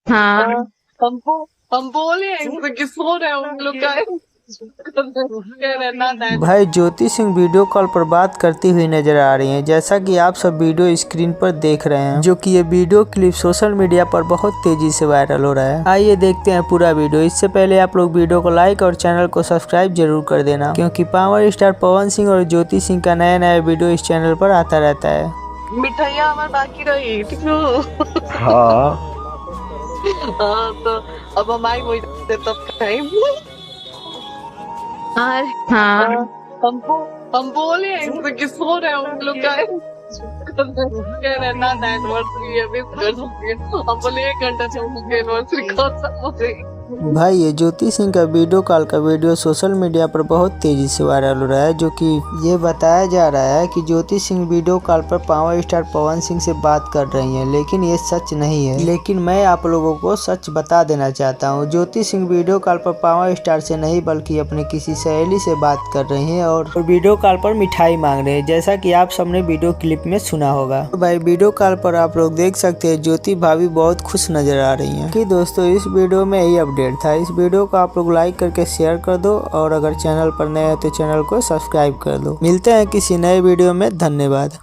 हाँ। हम बोले इनसे कि सो रहे हो हम लोग का भाई ज्योति सिंह वीडियो कॉल पर बात करती हुई नजर आ रही हैं, जैसा कि आप सब वीडियो स्क्रीन पर देख रहे हैं, जो कि ये वीडियो क्लिप सोशल मीडिया पर बहुत तेजी से वायरल हो रहा है। आइए देखते हैं पूरा वीडियो। इससे पहले आप लोग वीडियो को लाइक और चैनल को सब्सक्राइब जरूर कर देना, क्योंकि पावर स्टार पवन सिंह और ज्योति सिंह का नया नया वीडियो इस चैनल पर आता रहता है। मिठाइयाँ हमारे बाकी रही ठीक है। हाँ हाँ तो अब हम आई वही तब खाएंगे। हाँ। हम बोले इनसे कि सो रहे हो हम लोग का ना एनिवर्सरी है हम बोले 1 घंटा से एनिवर्सरी कौन भाई ये ज्योति सिंह का वीडियो कॉल का वीडियो सोशल मीडिया पर बहुत तेजी से वायरल हो रहा है, जो कि ये बताया जा रहा है कि ज्योति सिंह वीडियो कॉल पर पावर स्टार पवन सिंह से बात कर रही हैं, लेकिन ये सच नहीं है। लेकिन मैं आप लोगों को सच बता देना चाहता हूँ, ज्योति सिंह वीडियो कॉल पर पावर स्टार से नहीं बल्कि अपने किसी सहेली से बात कर रही है और वीडियो कॉल पर मिठाई मांग रहे हैं, जैसा कि आप सबने वीडियो क्लिप में सुना होगा। तो भाई वीडियो कॉल पर आप लोग देख सकते हैं ज्योति भाभी बहुत खुश नजर आ रही है। कि दोस्तों इस वीडियो में यही अपडेट था। इस वीडियो को आप लोग लाइक करके शेयर कर दो और अगर चैनल पर नए हो तो चैनल को सब्सक्राइब कर दो। मिलते हैं किसी नए वीडियो में। धन्यवाद।